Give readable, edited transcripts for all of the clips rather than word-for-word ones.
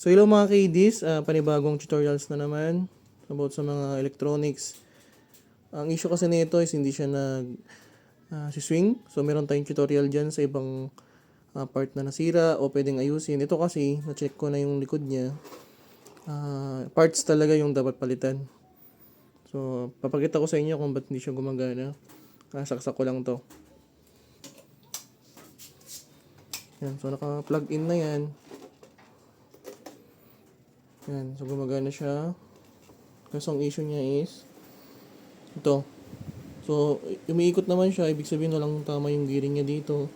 So hello mga KDs, panibagong tutorials na naman about sa mga electronics. Ang issue kasi nito is hindi siya si swing. So meron tayong tutorial dyan sa ibang part na nasira o pwedeng ayusin. Ito kasi, na-check ko na yung likod niya. Parts talaga yung dapat palitan. So papakita ko sa inyo kung ba't hindi siya gumagana. Saksak ko lang to. Yan, so naka-plug in na yan. Yan, so gumagana siya. Kasi ang issue niya is ito. So, umiikot naman siya, ibig sabihin walang tama yung gearing niya dito.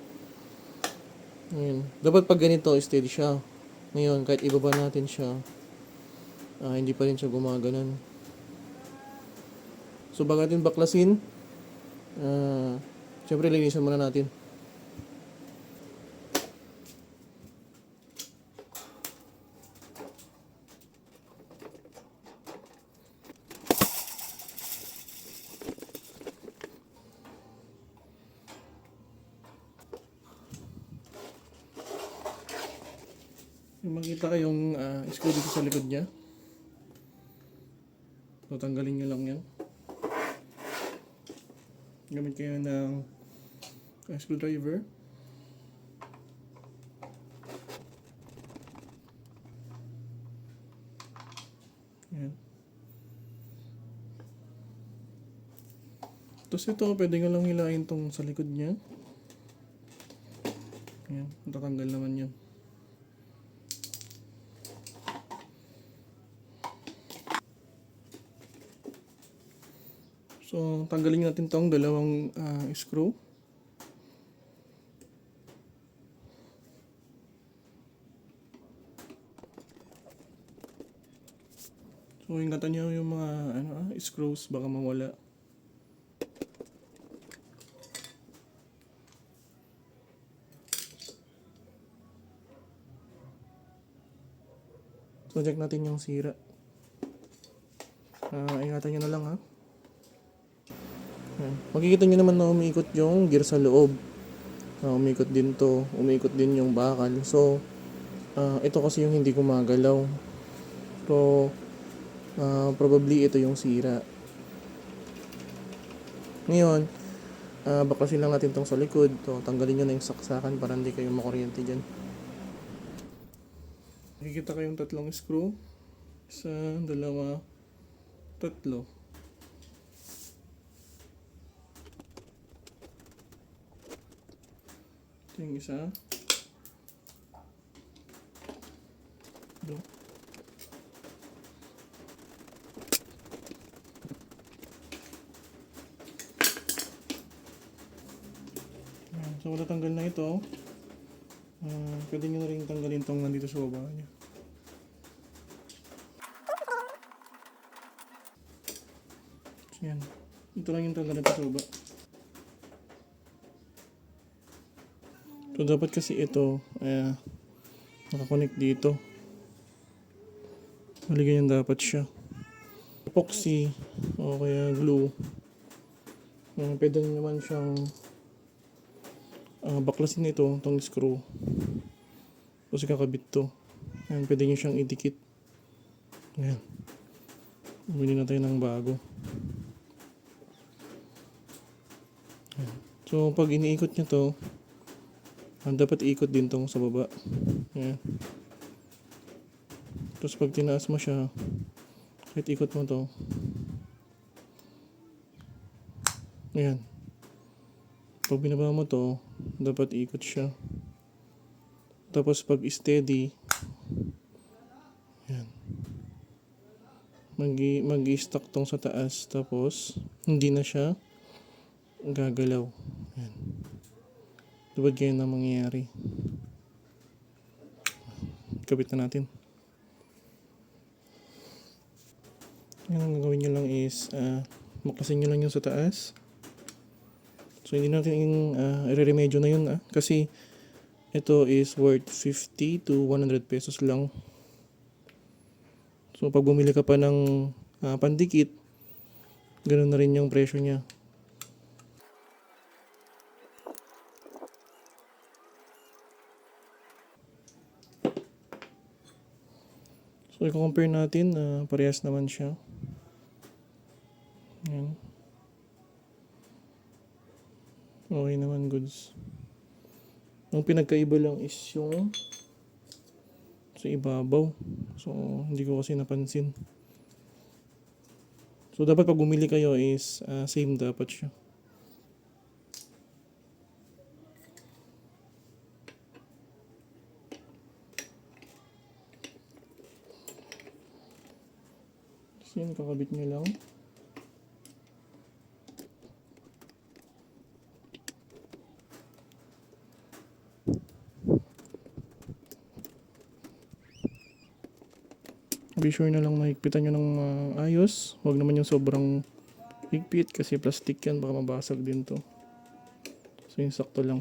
Ngayon, dapat pag ganito, steady siya. Ngayon, kahit ibaba natin siya, hindi pa rin siya gumaganon. So, bago natin baklasin, syempre linisan muna natin. Makita kayong screw dito sa likod niya. So, tanggalin nyo lang yan. Gamit kayo ng screwdriver. Yan. Tapos ito, pwede nyo lang hilahin tong sa likod niya. Yan, tatanggal naman yan. So, tanggalin natin tong dalawang screw. So, ingatan nyo yung mga screws, baka mawala. So, check natin yung sira. Ingatan nyo na lang ha. Yan. Makikita nyo naman na umiikot yung gear sa loob. Umiikot din to, umiikot din yung bakal. So, ito kasi yung hindi gumagalaw. So, probably ito yung sira. Ngayon, baklasin lang natin tong sa likod. So, tanggalin nyo na yung saksakan para hindi kayo makuryente dyan. Nakikita kayong tatlong screw. Isa, dalawa, tatlo. Ito yung isa. Ito. So, wala tanggal na ito. Pwede nyo na rin tanggalin itong nandito sa baba niya. So, yan. Ito lang yung tanggal nito sa baba. So, dapat kasi ito, nakakonect dito. Bali ganyan dapat siya. Epoxy, o kaya glue. Pwede naman siyang baklasin ito, itong screw. Kasi kakabit to. Ayan, pwede nyo siyang idikit. Ayan. Bumili na tayo ng bago. Ayan. So, pag iniikot nyo to, dapat iikot din tong sa baba. Ayan. Tapos pag tinaas mo siya, kahit ikot mo to, ayan. Pag binaba mo to, dapat ikot siya. Tapos pag steady, ayan. Mag-i-stack tong sa taas. Tapos, hindi na siya gagalaw. Ayan. Dapat ganyan na mangyayari. Kapit na natin. Ang gagawin nyo lang is maklasin nyo lang yung sa taas. So hindi natin i-remedyo na yun kasi ito is worth 50 to 100 pesos lang. So pag bumili ka pa ng pandikit, ganoon na rin yung presyo niya. So, i-compare natin, parehas naman siya. Yan. Okay naman, goods. Ang pinagkaiba lang is yung sa ibabaw. So, hindi ko kasi napansin. So, dapat pag bumili kayo is same dapat siya. So, yun, kakabit nyo lang. Be sure na lang na higpitan nyo ng ayos. Huwag naman yung sobrang higpit kasi plastic yan. Baka mabasag din to. So yung sakto lang.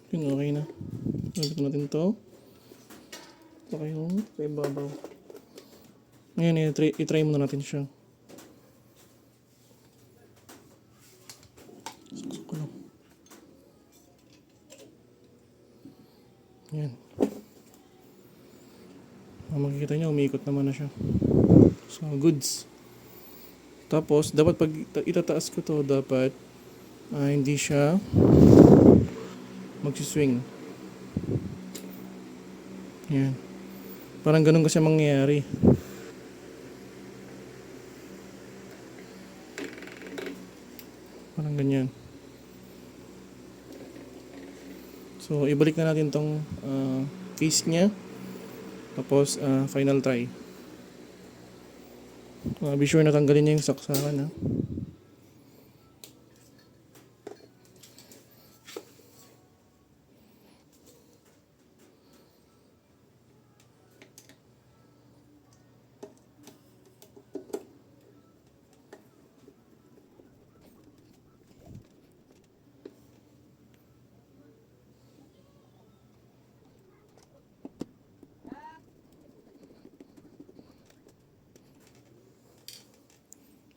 Yun, okay na. Labit natin to. Saka yung sa ibabaw. Ngayon, i-try muna natin siya. Saksak ko lang. Yan. Makikita nyo, umiikot naman na siya. So, goods. Tapos, dapat pag itataas ko to, dapat hindi siya magsiswing. Yan. Parang ganun kasi mangyayari. Parang ganyan. So, ibalik na natin tong case niya. Tapos, final try. Be sure na tanggalin niya yung saksakan, ha.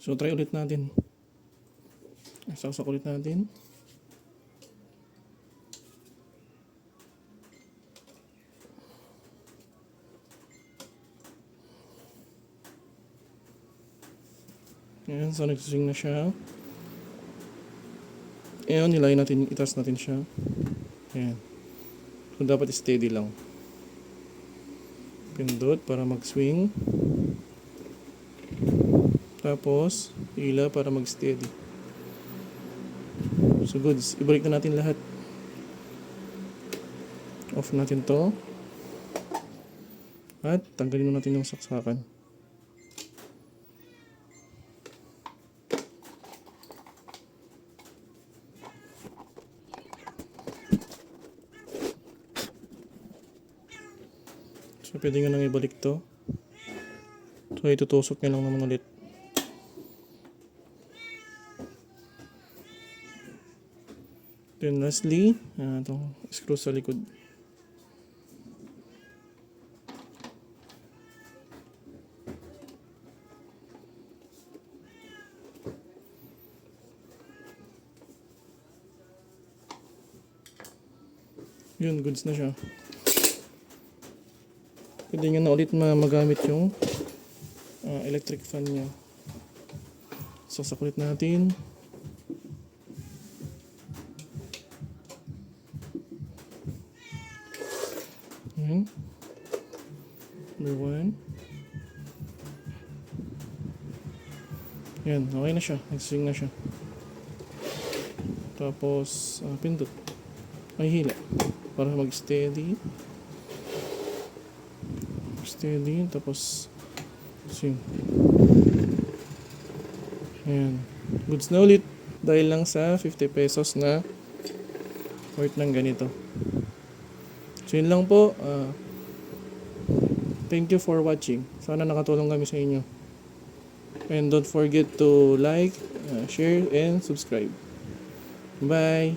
So, try ulit natin. Saksak ulit natin. Ayan, so nagsiswing na siya. Ayan, nilay natin, itaas natin siya. Ayan. So, dapat steady lang. Pindot para mag-swing. Tapos, ila para mag-steady. So, goods. Ibalik na natin lahat. Off natin to. At tanggalin na natin yung saksakan. So, pwede nga nang ibalik to. So, itutusok nyo lang naman ulit. Then lastly, itong screw sa likod. Yun, goods na siya. Pwede nyo na ulit magamit yung electric fan niya. Sasakulit natin. Ayan. Number 1. Yan, okay na siya. Nag-swing na siya. Tapos, pindot. Ay, hila. Para mag-steady. Steady. Tapos, swing. Ayan. Goods na ulit. Dahil lang sa 50 pesos na worth ng ganito. So, yun lang po. Thank you for watching. Sana nakatulong kami sa inyo. And don't forget to like, share, and subscribe. Bye!